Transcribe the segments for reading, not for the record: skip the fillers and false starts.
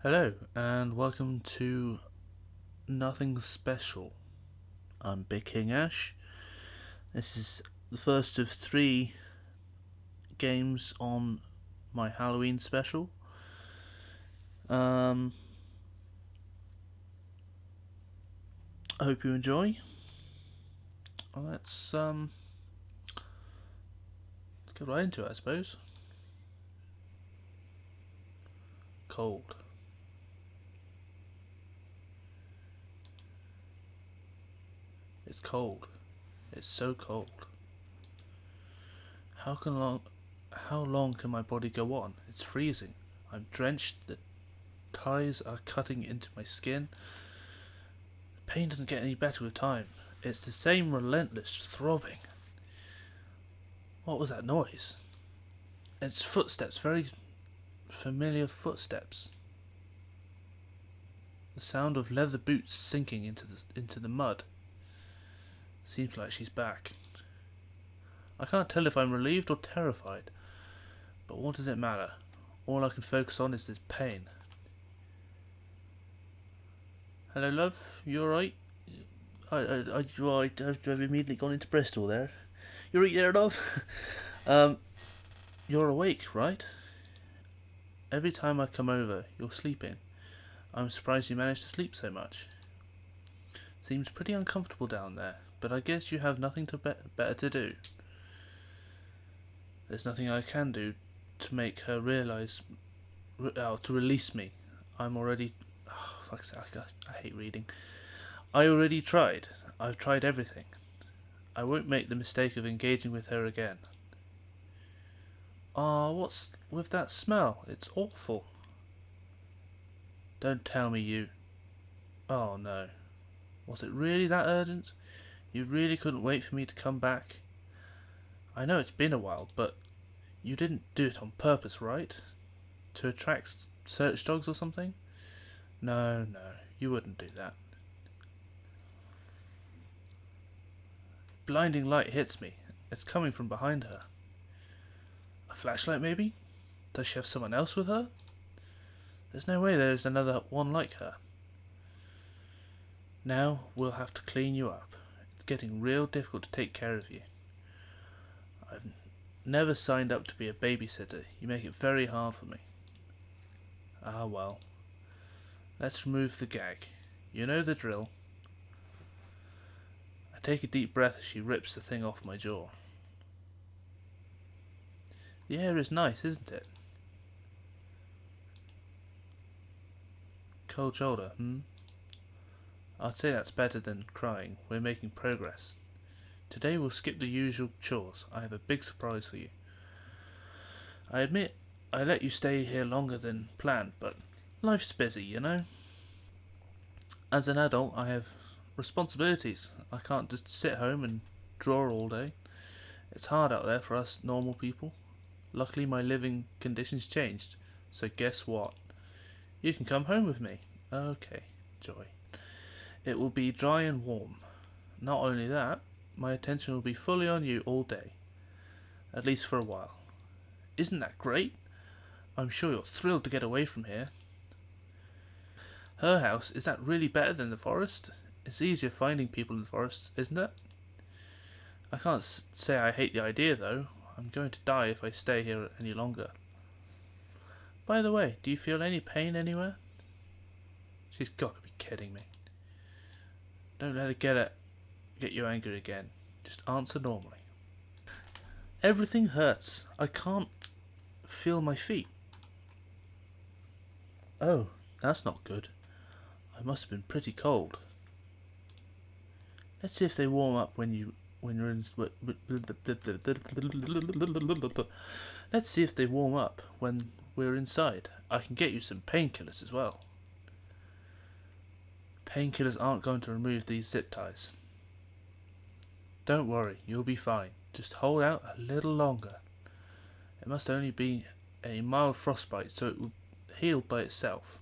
Hello, and welcome to Nothing Special. I'm Big King Ash. This is the first of three games on my Halloween special. I hope you enjoy. Let's get right into it, I suppose. Cold. It's cold. It's so cold. How can long? How long can my body go on? It's freezing. I'm drenched. The ties are cutting into my skin. The pain doesn't get any better with time. It's the same relentless throbbing. What was that noise? It's footsteps, very familiar footsteps. The sound of leather boots sinking into the mud. Seems like she's back. I can't tell if I'm relieved or terrified, but what does it matter? All I can focus on is this pain. Hello, love. You alright? I've immediately gone into Bristol there. You're right there, love. You're awake, right? Every time I come over, you're sleeping. I'm surprised you managed to sleep so much. Seems pretty uncomfortable down there, but I guess you have nothing better to do. There's nothing I can do to make her realise, to release me. I'm already. Oh, fuck's sake, I hate reading. I already tried. I've tried everything. I won't make the mistake of engaging with her again. What's with that smell? It's awful. Don't tell me you. Oh no. Was it really that urgent? You really couldn't wait for me to come back? I know it's been a while, but you didn't do it on purpose, right? To attract search dogs or something? No, you wouldn't do that. Blinding light hits me. It's coming from behind her. A flashlight, maybe? Does she have someone else with her? There's no way there's another one like her. Now we'll have to clean you up. It's getting real difficult to take care of you. I've never signed up to be a babysitter. You make it very hard for me. Ah well. Let's remove the gag. You know the drill. I take a deep breath as she rips the thing off my jaw. The air is nice, isn't it? Cold shoulder, I'd say that's better than crying. We're making progress. Today we'll skip the usual chores. I have a big surprise for you. I admit I let you stay here longer than planned, but life's busy, you know? As an adult, I have responsibilities. I can't just sit home and draw all day. It's hard out there for us normal people. Luckily my living conditions changed, so guess what? You can come home with me. Okay, Joy. It will be dry and warm. Not only that, my attention will be fully on you all day. At least for a while. Isn't that great? I'm sure you're thrilled to get away from here. Her house, is that really better than the forest? It's easier finding people in the forest, isn't it? I can't say I hate the idea though. I'm going to die if I stay here any longer. By the way, do you feel any pain anywhere? She's got to be kidding me. Don't let her get you angry again. Just answer normally. Everything hurts. I can't feel my feet. Oh, that's not good. I must have been pretty cold. Let's see if they warm up when you're in. Let's see if they warm up when we're inside. I can get you some painkillers as well. Painkillers aren't going to remove these zip ties. Don't worry, you'll be fine. Just hold out a little longer. It must only be a mild frostbite, so it will heal by itself.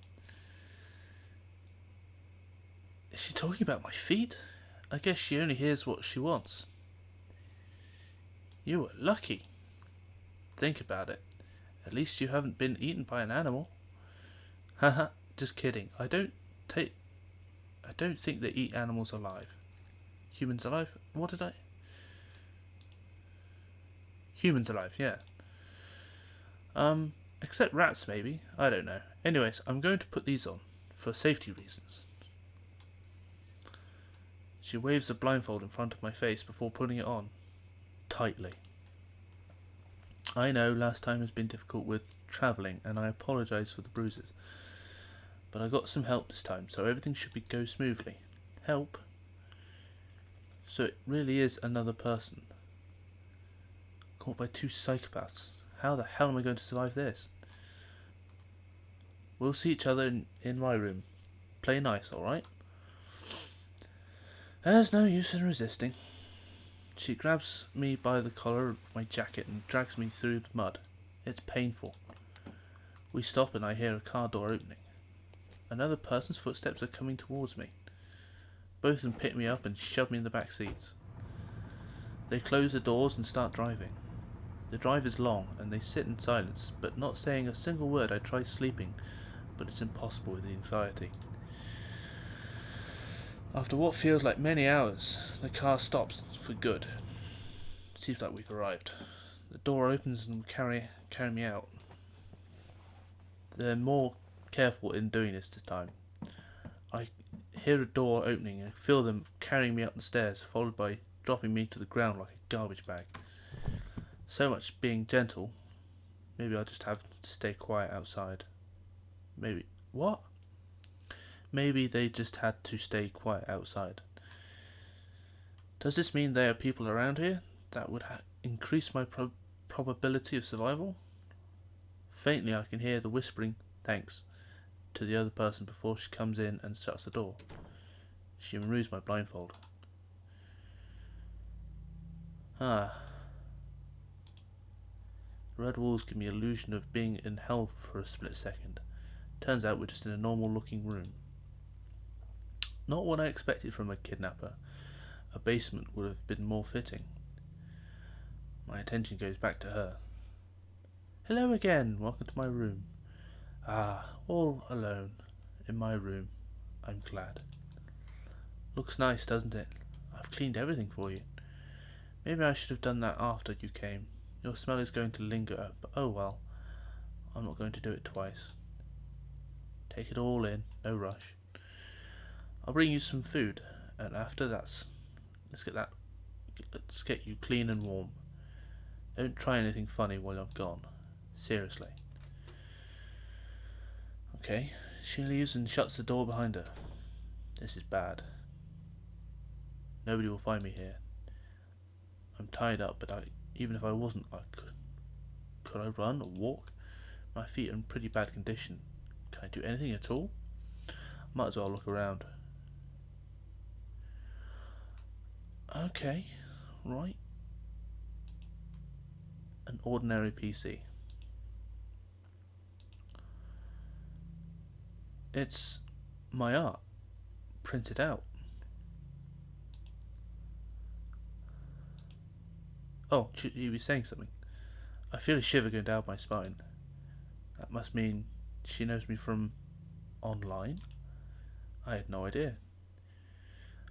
Is she talking about my feet? I guess she only hears what she wants. You were lucky. Think about it. At least you haven't been eaten by an animal. Haha, Just kidding. Take. I don't think they eat animals alive. Humans alive? What did I? Humans alive, yeah. Except rats, maybe. I don't know. Anyways, I'm going to put these on for safety reasons. She waves the blindfold in front of my face before putting it on tightly. I know last time has been difficult with travelling, and I apologise for the bruises. But I got some help this time, so everything should go smoothly. Help? So it really is another person. Caught by two psychopaths. How the hell am I going to survive this? We'll see each other in my room. Play nice, alright? There's no use in resisting. She grabs me by the collar of my jacket and drags me through the mud. It's painful. We stop and I hear a car door opening. Another person's footsteps are coming towards me. Both of them pick me up and shove me in the back seats. They close the doors and start driving. The drive is long and they sit in silence, but not saying a single word. I try sleeping, but it's impossible with the anxiety. After what feels like many hours, the car stops for good. Seems like we've arrived. The door opens and carry me out. They're more careful in doing this time. I hear a door opening and feel them carrying me up the stairs, followed by dropping me to the ground like a garbage bag. So much being gentle. Maybe I'll just have to stay quiet outside. Maybe. What? Maybe they just had to stay quiet outside. Does this mean there are people around here that would increase my probability of survival? Faintly I can hear the whispering thanks to the other person before she comes in and shuts the door. She removes my blindfold. The red walls give me the illusion of being in hell for a split second. Turns out we're just in a normal looking room. Not what I expected from a kidnapper. A basement would have been more fitting. My attention goes back to her. Hello again, welcome to my room. All alone. In my room. I'm glad. Looks nice, doesn't it? I've cleaned everything for you. Maybe I should have done that after you came. Your smell is going to linger, but oh well. I'm not going to do it twice. Take it all in, no rush. I'll bring you some food, and after that, let's get you clean and warm. Don't try anything funny while I'm gone. Seriously. Okay, she leaves and shuts the door behind her. This is bad. Nobody will find me here. I'm tied up, but even if I wasn't, could I run or walk? My feet are in pretty bad condition. Can I do anything at all? Might as well look around. Okay, right. An ordinary PC. It's my art, printed out. Oh, he was saying something. I feel a shiver going down my spine. That must mean she knows me from online? I had no idea.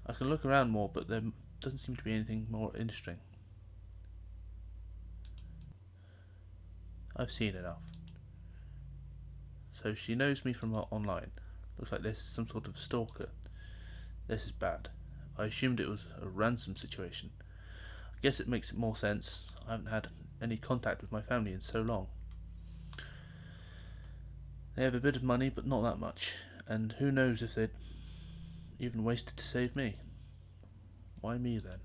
I can look around more, but there doesn't seem to be anything more interesting. I've seen enough. So she knows me from online. Looks like this is some sort of stalker. This is bad. I assumed it was a ransom situation. I guess it makes more sense. I haven't had any contact with my family in so long. They have a bit of money, but not that much. And who knows if they'd even wasted to save me. Why me then?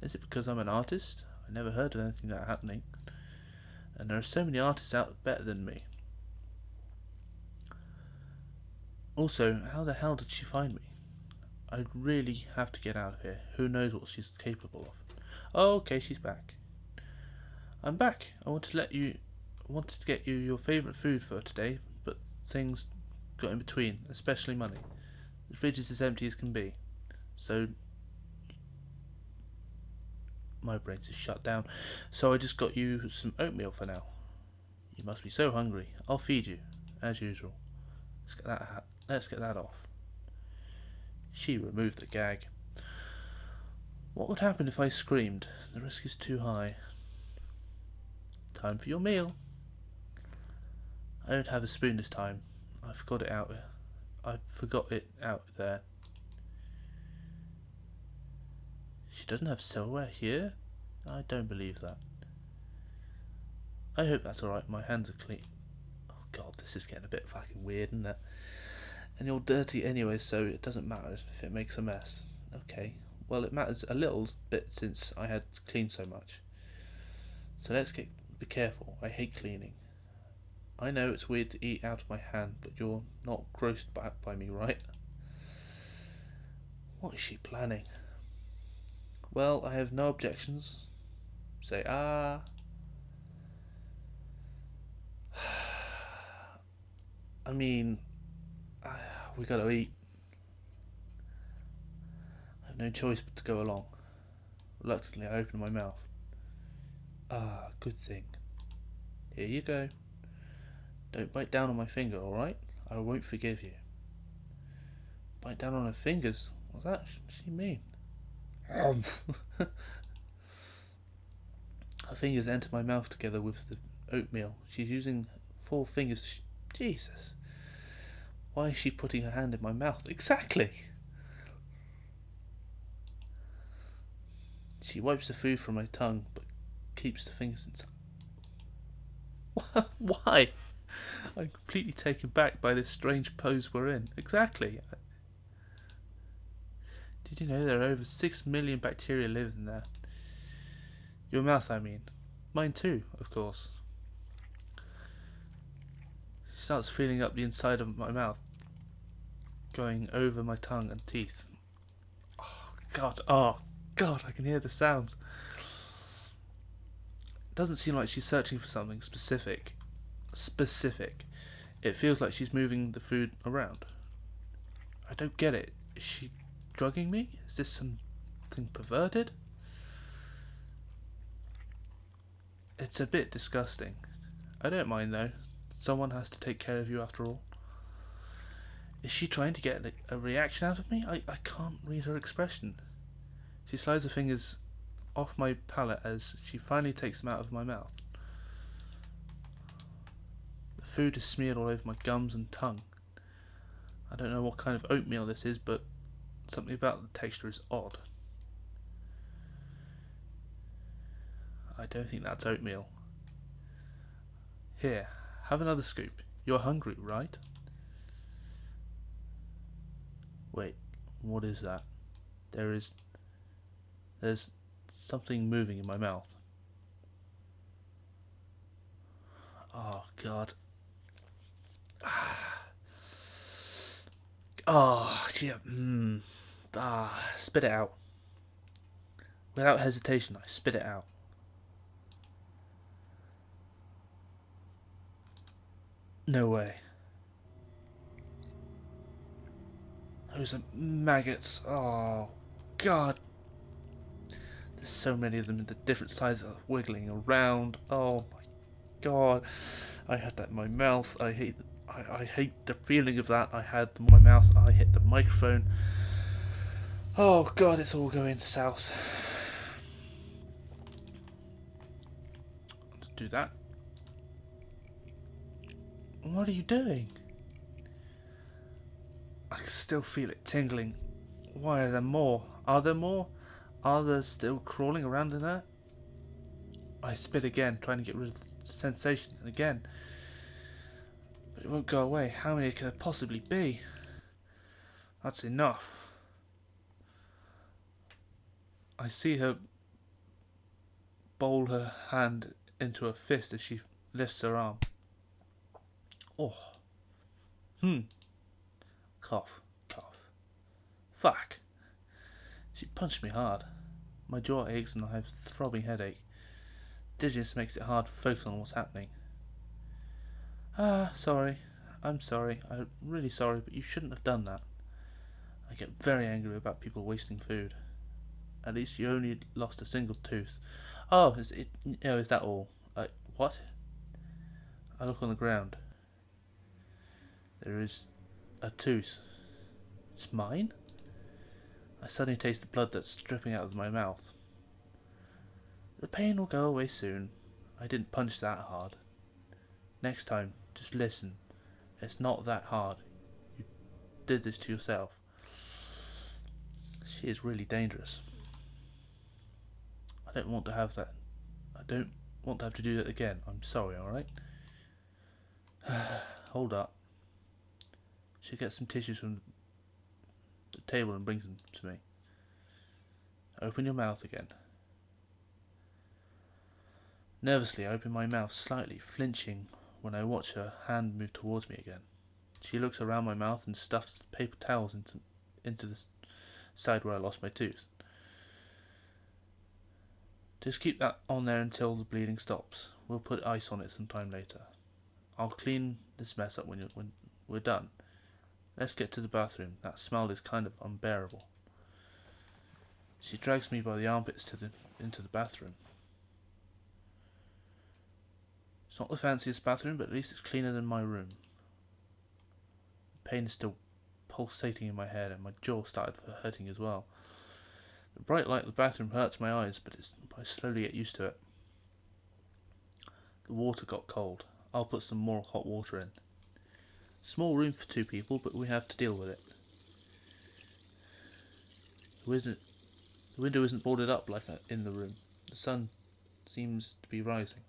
Is it because I'm an artist? I never heard of anything like that happening. And there are so many artists out better than me. Also, how the hell did she find me? I really have to get out of here. Who knows what she's capable of. Oh, okay, she's back. I'm back. I wanted to get you your favourite food for today, but things got in between, especially money. The fridge is as empty as can be. So my brain's just shut down. So I just got you some oatmeal for now. You must be so hungry. I'll feed you, as usual. Let's get that off. She removed the gag. What would happen if I screamed? The risk is too high. Time for your meal. I don't have a spoon this time. I forgot it out there. She doesn't have silverware here? I don't believe that. I hope that's alright, my hands are clean. Oh god, this is getting a bit fucking weird, isn't it? And you're dirty anyway, so it doesn't matter if it makes a mess. Okay, well it matters a little bit since I had to clean so much. So be careful, I hate cleaning. I know it's weird to eat out of my hand, but you're not grossed out by me, right? What is she planning? Well, I have no objections. Say ah. I mean, we gotta eat. I have no choice but to go along. Reluctantly, I open my mouth. Ah, good thing. Here you go. Don't bite down on my finger, alright? I won't forgive you. Bite down on her fingers? What's that? What does she mean? Her fingers enter my mouth together with the oatmeal. She's using 4 fingers. Jesus. Why is she putting her hand in my mouth? Exactly. She wipes the food from my tongue, but keeps the fingers inside. Why? I'm completely taken back by this strange pose we're in. Exactly. Did you know there are over 6 million bacteria live in there? Your mouth, I mean. Mine too, of course. She starts feeling up the inside of my mouth, going over my tongue and teeth. Oh God, I can hear the sounds. It doesn't seem like she's searching for something specific. It feels like she's moving the food around. I don't get it. Is she drugging me? Is this something perverted? It's a bit disgusting. I don't mind though. Someone has to take care of you after all. Is she trying to get a reaction out of me? I can't read her expression. She slides her fingers off my palate as she finally takes them out of my mouth. The food is smeared all over my gums and tongue. I don't know what kind of oatmeal this is, but something about the texture is odd. I don't think that's oatmeal. Here, have another scoop. You're hungry, right? Wait, what is that? There's something moving in my mouth. Oh God. Oh, yeah. Spit it out. Without hesitation, I spit it out. No way. Those are maggots. Oh, God. There's so many of them in the different sizes wiggling around. Oh my God. I had that in my mouth. I hate the feeling of that. I had them in my mouth. I hit the microphone. Oh God, it's all going south. Let's do that. What are you doing? I can still feel it tingling. Why are there more? Are there more? Are there still crawling around in there? I spit again, trying to get rid of the sensation again. But it won't go away. How many can there possibly be? That's enough. I see her bowl her hand into a fist as she lifts her arm. Oh. Cough, cough. Fuck. She punched me hard. My jaw aches and I have a throbbing headache. Dizziness makes it hard to focus on what's happening. Sorry. I'm sorry. I'm really sorry, but you shouldn't have done that. I get very angry about people wasting food. At least you only lost a single tooth. Oh, is that all? What? I look on the ground. There is A tooth. It's mine? I suddenly taste the blood that's dripping out of my mouth. The pain will go away soon. I didn't punch that hard. Next time, just listen. It's not that hard. You did this to yourself. She is really dangerous. I don't want to have that. I don't want to have to do that again. I'm sorry, alright? Hold up. She gets some tissues from the table and brings them to me. Open your mouth again. Nervously, I open my mouth slightly, flinching when I watch her hand move towards me again. She looks around my mouth and stuffs paper towels into the side where I lost my tooth. Just keep that on there until the bleeding stops. We'll put ice on it sometime later. I'll clean this mess up when we're done. Let's get to the bathroom. That smell is kind of unbearable. She drags me by the armpits into the bathroom. It's not the fanciest bathroom, but at least it's cleaner than my room. The pain is still pulsating in my head, and my jaw started hurting as well. The bright light of the bathroom hurts my eyes, but I slowly get used to it. The water got cold. I'll put some more hot water in. Small room for 2 people, but we have to deal with it. The window isn't boarded up like in the room. The sun seems to be rising.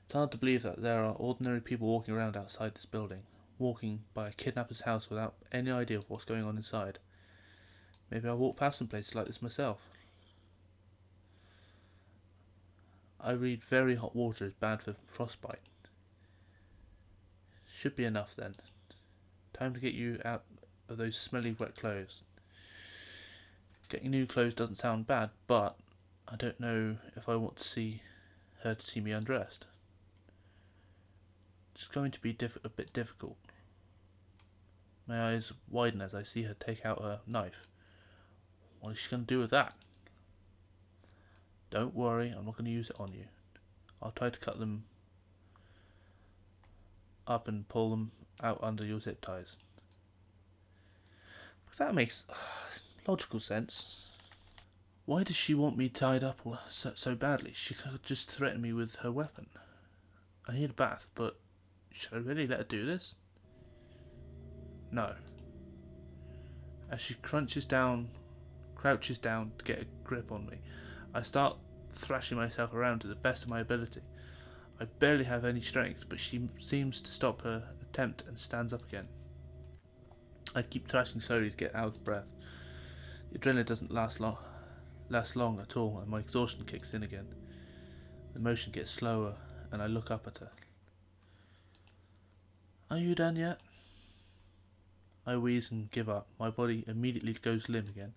It's hard to believe that there are ordinary people walking around outside this building, walking by a kidnapper's house without any idea of what's going on inside. Maybe I'll walk past some places like this myself. I read very hot water is bad for frostbite. Should be enough then. Time to get you out of those smelly wet clothes. Getting new clothes doesn't sound bad, but I don't know if I want to see her to see me undressed. It's going to be a bit difficult. My eyes widen as I see her take out her knife. What is she going to do with that? Don't worry, I'm not going to use it on you. I'll try to cut them up and pull them out under your zip ties. Because that makes logical sense. Why does she want me tied up so badly? She could just threaten me with her weapon. I need a bath, but should I really let her do this? No. As she crouches down to get a grip on me, I start thrashing myself around to the best of my ability. I barely have any strength, but she seems to stop her attempt and stands up again. I keep thrashing slowly to get out of breath. The adrenaline doesn't last long at all, and my exhaustion kicks in again. The motion gets slower, and I look up at her. Are you done yet? I wheeze and give up. My body immediately goes limp again.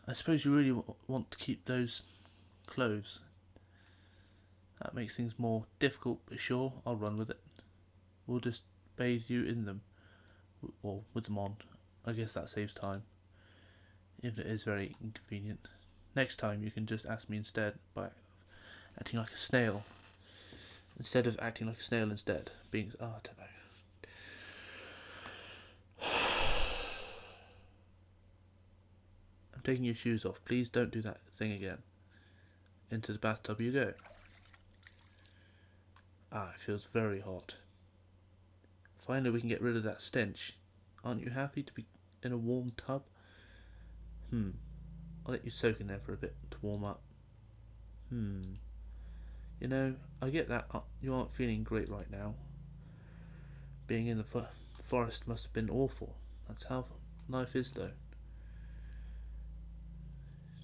I suppose you really want to keep those clothes. That makes things more difficult, but sure, I'll run with it. We'll just bathe you in them, or with them on. I guess that saves time, even if it is very inconvenient. Next time you can just ask me instead by acting like a snail. Instead of acting like a snail instead. I don't know. I'm taking your shoes off. Please don't do that thing again. Into the bathtub you go. It feels very hot. Finally we can get rid of that stench. Aren't you happy to be in a warm tub? I'll let you soak in there for a bit to warm up. You know, I get that you aren't feeling great right now. Being in the forest must have been awful. That's how life is, though.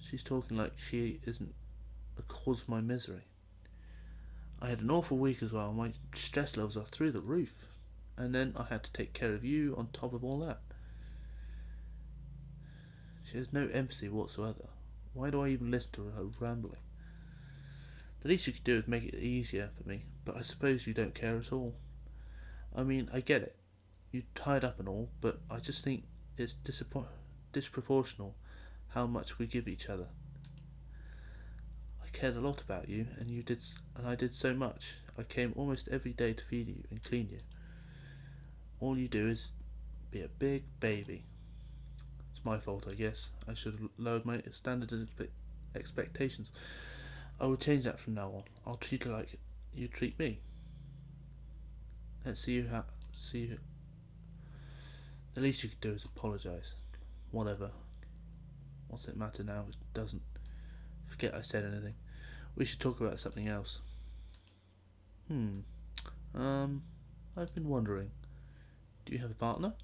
She's talking like she isn't the cause of my misery. I had an awful week as well. My stress levels are through the roof. And then I had to take care of you on top of all that. She has no empathy whatsoever. Why do I even listen to her rambling? The least you could do is make it easier for me, but I suppose you don't care at all. I mean, I get it. You're tied up and all, but I just think it's disproportional how much we give each other. I cared a lot about you, and I did so much. I came almost every day to feed you and clean you. All you do is be a big baby. It's my fault, I guess. I should have lowered my standards and expectations. I will change that from now on. I'll treat her like you treat me. Let's see you see you. The least you could do is apologise. Whatever. What's it matter now? It doesn't. Forget I said anything. We should talk about something else. I've been wondering. Do you have a partner?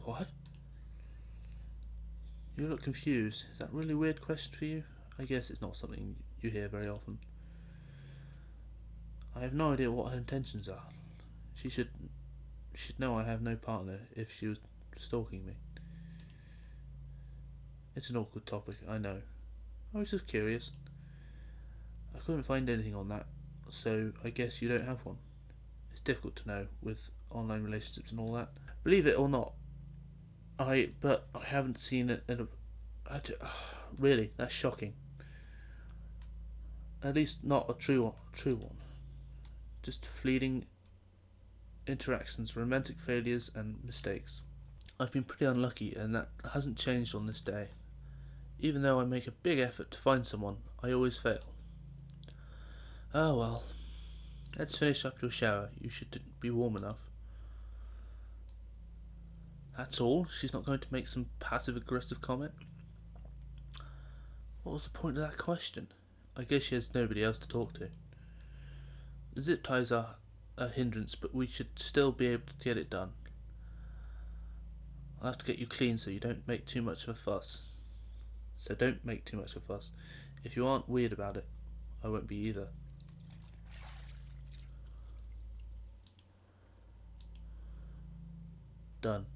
What? You look confused. Is that a really weird question for you? I guess it's not something you hear very often. I have no idea what her intentions are. She'd know I have no partner if she was stalking me. It's an awkward topic, I know. I was just curious. I couldn't find anything on that, so I guess you don't have one. It's difficult to know with online relationships and all that. Believe it or not, I haven't seen it in a... really, that's shocking. At least not a true one. Just fleeting interactions, romantic failures and mistakes. I've been pretty unlucky and that hasn't changed on this day. Even though I make a big effort to find someone, I always fail. Oh well. Let's finish up your shower. You should be warm enough. That's all? She's not going to make some passive-aggressive comment? What was the point of that question? I guess she has nobody else to talk to. The zip ties are a hindrance, but we should still be able to get it done. I'll have to get you clean so you don't make too much of a fuss. If you aren't weird about it, I won't be either. Done.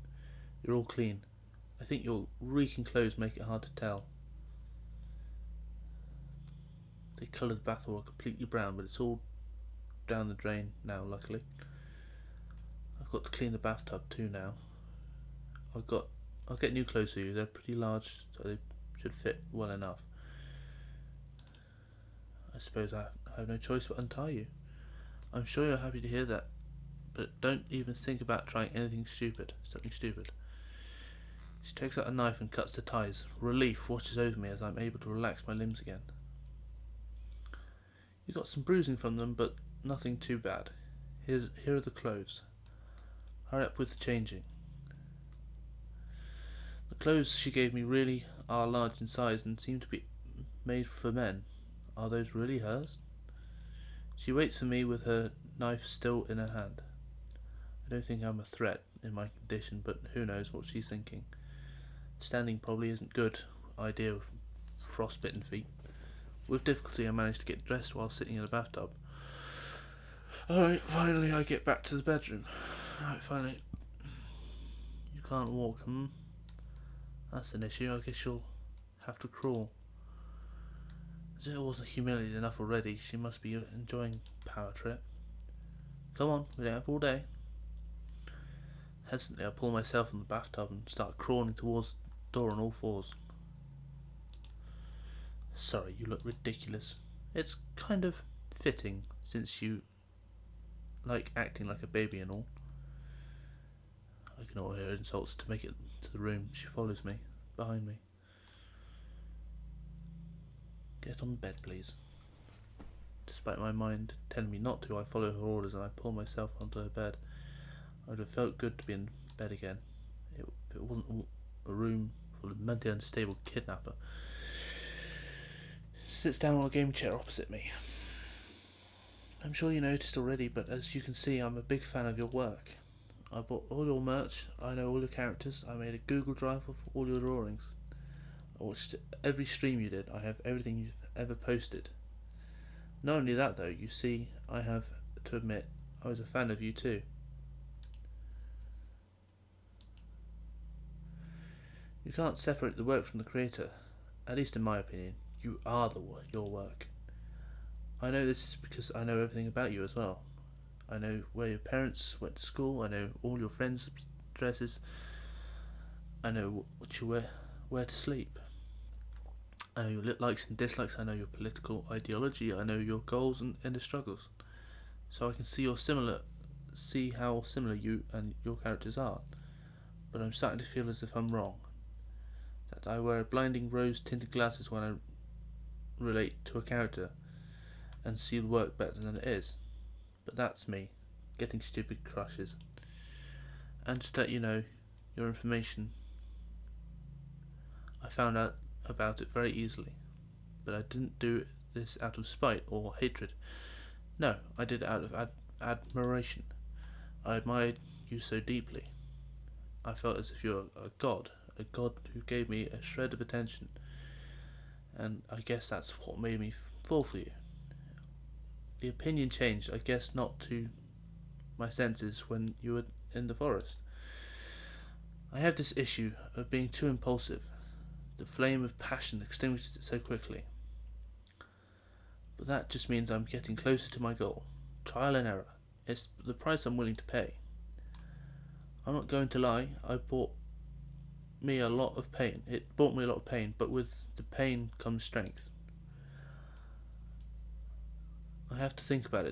You're all clean. I think your reeking clothes make it hard to tell. They coloured the bathwater completely brown, but it's all down the drain now, luckily. I've got to clean the bathtub too now. I'll get new clothes for you. They're pretty large, so they should fit well enough. I suppose I have no choice but untie you. I'm sure you're happy to hear that, but don't even think about trying something stupid. She takes out a knife and cuts the ties. Relief washes over me as I'm able to relax my limbs again. You got some bruising from them, but nothing too bad. Here are the clothes. Hurry up with the changing. The clothes she gave me really are large in size and seem to be made for men. Are those really hers? She waits for me with her knife still in her hand. I don't think I'm a threat in my condition, but who knows what she's thinking. Standing probably isn't a good idea with frostbitten feet. With difficulty I managed to get dressed while sitting in the bathtub. Alright, finally I get back to the bedroom. Alright, finally. You can't walk, That's an issue. I guess you'll have to crawl. As if it wasn't humiliating enough already, she must be enjoying power trip. Come on, we don't have all day. Hesitantly I pull myself from the bathtub and start crawling towards the door on all fours. Sorry, you look ridiculous. It's kind of fitting, since you like acting like a baby and all. I ignore her insults to make it to the room. She follows me, behind me. Get on the bed, please. Despite my mind telling me not to, I follow her orders and I pull myself onto her bed. I would have felt good to be in bed again, if it wasn't a room full of mentally unstable kidnapper. Sits down on a game chair opposite me. I'm sure you noticed already, but as you can see, I'm a big fan of your work. I bought all your merch, I know all your characters, I made a Google Drive of all your drawings. I watched every stream you did, I have everything you've ever posted. Not only that though, you see, I have to admit, I was a fan of you too. You can't separate the work from the creator, at least in my opinion. You are your work. I know this is because I know everything about you as well. I know where your parents went to school, I know all your friends' addresses, I know what you wear, where to sleep. I know your likes and dislikes, I know your political ideology, I know your goals and inner struggles. So I can see your see how similar you and your characters are, but I'm starting to feel as if I'm wrong. That I wear blinding rose-tinted glasses when I relate to a character and see the work better than it is. But that's me, getting stupid crushes. And just to let you know, your information, I found out about it very easily. But I didn't do this out of spite or hatred. No, I did it out of admiration. I admired you so deeply. I felt as if you were a god who gave me a shred of attention. And I guess that's what made me fall for you. The opinion changed, I guess not to my senses when you were in the forest. I have this issue of being too impulsive. The flame of passion extinguishes it so quickly. But that just means I'm getting closer to my goal. Trial and error. It's the price I'm willing to pay. I'm not going to lie, it brought me a lot of pain, but with the pain comes strength. I have to think about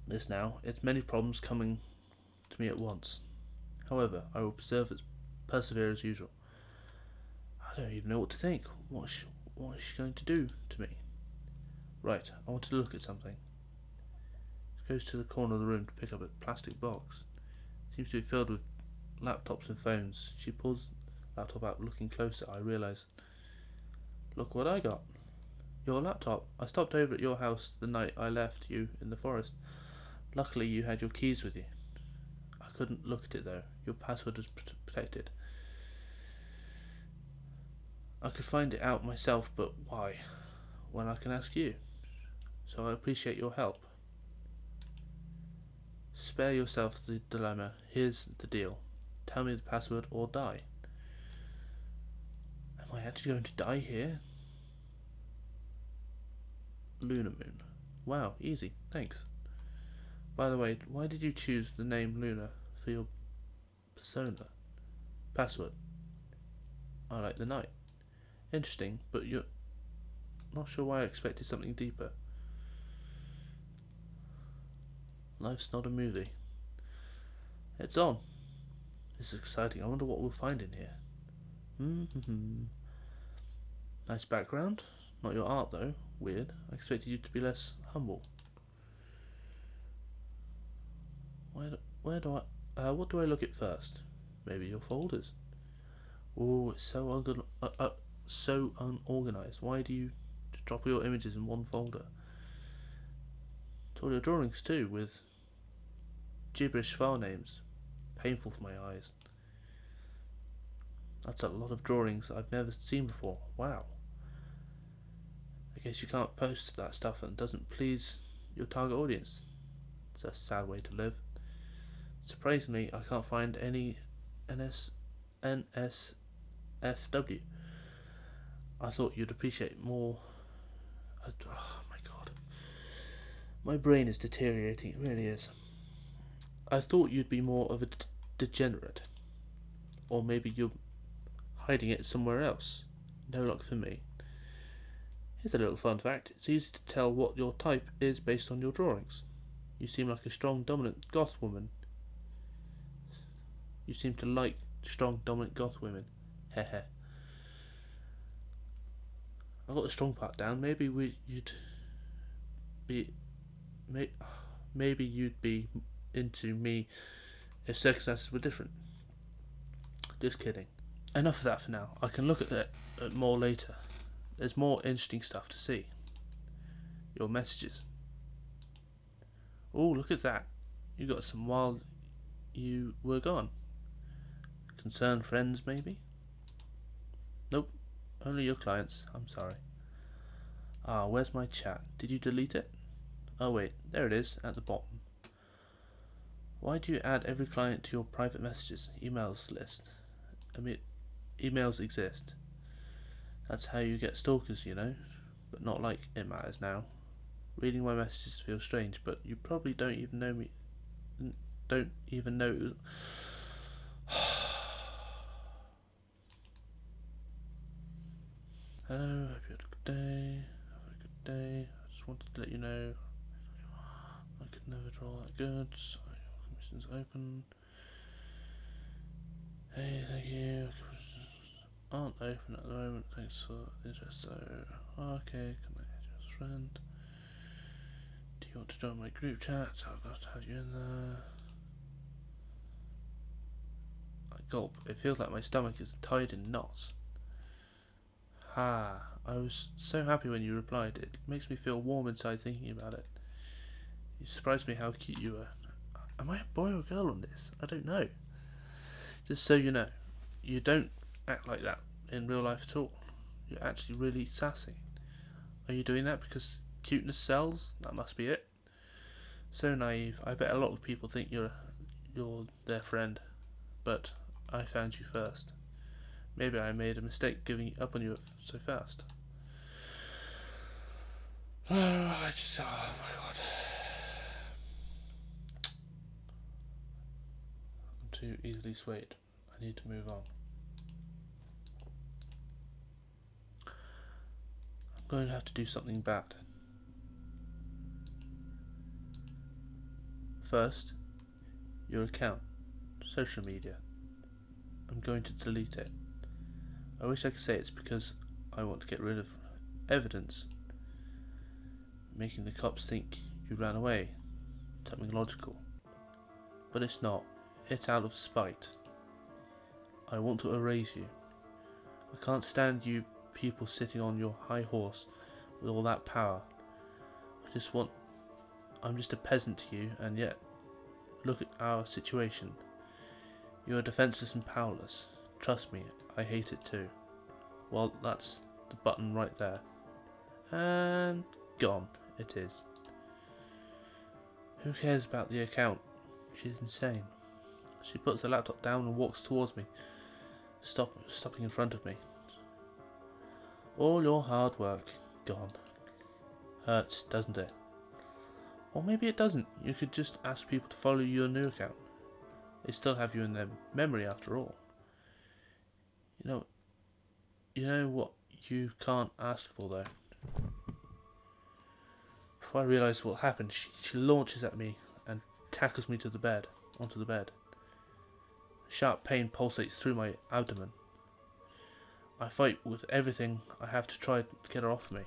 this now. It's many problems coming to me at once. However, I will persevere as usual. I don't even know what to think. What is she going to do to me? Right, I want to look at something. She goes to the corner of the room to pick up a plastic box. It seems to be filled with laptops and phones. She pulls the laptop out. Looking closer, I realise, look what I got. Your laptop. I stopped over at your house the night I left you in the forest. Luckily you had your keys with you. I couldn't look at it though. Your password was protected. I could find it out myself, but why? When I can ask you. So I appreciate your help. Spare yourself the dilemma. Here's the deal. Tell me the password or die. Am I actually going to die here? Lunar Moon. Wow, easy, thanks. By the way, why did you choose the name Luna for your persona? Password. I like the night. Interesting, but you're not sure why I expected something deeper. Life's not a movie. It's on. This is exciting. I wonder what we'll find in here. Nice background. Not your art though. Weird. I expected you to be less humble. What do I look at first? Maybe your folders. Oh, it's so unorganized. Why do you just drop your images in one folder? It's all your drawings too, with gibberish file names. Painful for my eyes. That's a lot of drawings I've never seen before. Wow. I guess you can't post that stuff that doesn't please your target audience. It's a sad way to live. Surprisingly, I can't find any NSFW. I thought you'd appreciate more. Oh my god. My brain is deteriorating, it really is. I thought you'd be more of a degenerate. Or maybe you're hiding it somewhere else. No luck for me. Here's a little fun fact. It's easy to tell what your type is based on your drawings. You seem like a strong, dominant goth woman. You seem to like strong, dominant goth women. Heh. I got the strong part down. Maybe you'd be into me if circumstances were different. Just kidding. Enough of that for now. I can look at that more later. There's more interesting stuff to see. Your messages. Oh, look at that. You got some while you were gone. Concerned friends, maybe? Nope. Only your clients. I'm sorry. Ah, where's my chat? Did you delete it? Oh wait, there it is, at the bottom. Why do you add every client to your private messages, emails list? Emails exist. That's how you get stalkers, you know. But not like it matters now. Reading my messages feels strange, but you probably don't even know me. Don't even know it was... Hello, hope you had a good day. Have a good day. I just wanted to let you know I could never draw that good. So Questions open. Hey, thank you. Aren't open at the moment. Thanks for the interest. So, okay, connect your friend. Do you want to join my group chat? I'd love to have you in there. I gulp. It feels like my stomach is tied in knots. Ha! I was so happy when you replied. It makes me feel warm inside thinking about it. You surprised me how cute you were. Am I a boy or a girl on this? I don't know. Just so you know, you don't act like that in real life at all. You're actually really sassy. Are you doing that because cuteness sells? That must be it. So naive. I bet a lot of people think you're their friend, but I found you first. Maybe I made a mistake giving up on you so fast. Oh my god. I'm too easily swayed. I need to move on. I'm going to have to do something bad. First, your account, social media. I'm going to delete it. I wish I could say it's because I want to get rid of evidence, making the cops think you ran away, something logical. But it's not. It's out of spite. I want to erase you. I can't stand you people sitting on your high horse with all that power. I'm just a peasant to you, and yet, look at our situation. You are defenseless and powerless. Trust me, I hate it too. Well, that's the button right there. And gone it is. Who cares about the account? She's insane. She puts the laptop down and walks towards me, stopping in front of me. All your hard work, gone. Hurts, doesn't it? Or maybe it doesn't. You could just ask people to follow your new account. They still have you in their memory after all. You know what you can't ask for though? Before I realise what happened, she launches at me and tackles me onto the bed. Sharp pain pulsates through my abdomen. I fight with everything I have to try to get her off me.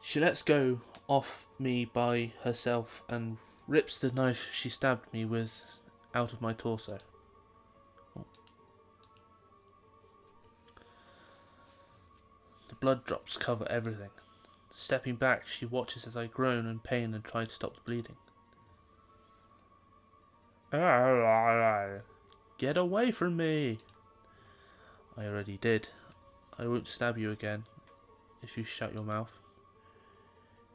She lets go off me by herself and rips the knife she stabbed me with out of my torso. The blood drops cover everything. Stepping back, she watches as I groan in pain and try to stop the bleeding. Get away from me! I already did. I won't stab you again if you shut your mouth.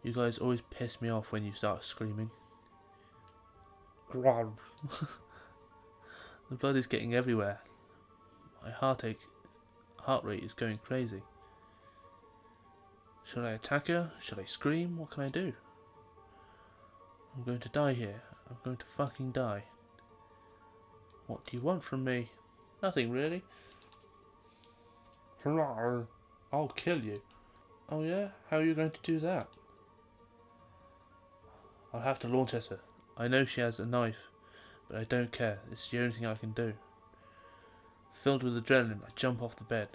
You guys always piss me off when you start screaming. The blood is getting everywhere. My heart rate is going crazy. Should I attack her? Should I scream? What can I do? I'm going to die here. I'm going to fucking die. What do you want from me? Nothing really. I'll kill you. Oh yeah? How are you going to do that? I'll have to launch at her. I know she has a knife, but I don't care. It's the only thing I can do. Filled with adrenaline, I jump off the bed.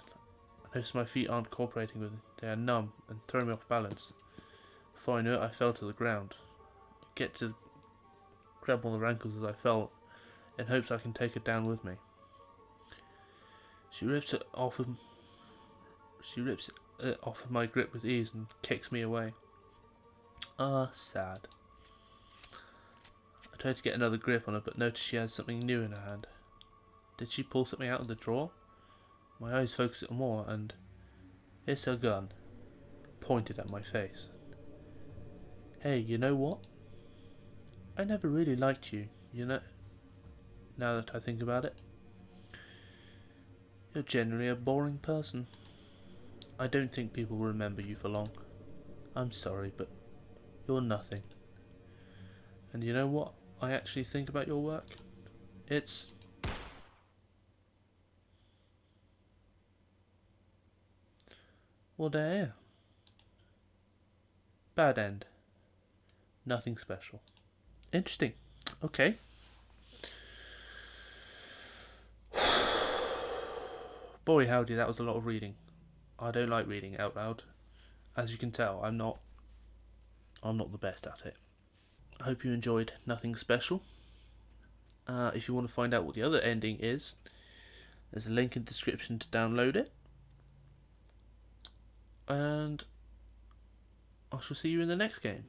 I notice my feet aren't cooperating with me. They are numb and throw me off balance. Before I knew it, I fell to the ground. I get to grab on the ankles as I fell, in hopes I can take her down with me. She rips it off of my grip with ease and kicks me away. Sad. I tried to get another grip on her, but noticed she has something new in her hand. Did she pull something out of the drawer? My eyes focus it more, and it's a gun, pointed at my face. Hey, you know what? I never really liked you, now that I think about it. You're generally a boring person. I don't think people will remember you for long. I'm sorry, but you're nothing. And you know what I actually think about your work? It's... well, there. Bad end. Nothing special. Interesting. Okay. Boy, howdy, that was a lot of reading. I don't like reading out loud. As you can tell, I'm not the best at it. I hope you enjoyed Nothing Special. If you want to find out what the other ending is, there's a link in the description to download it. And I shall see you in the next game.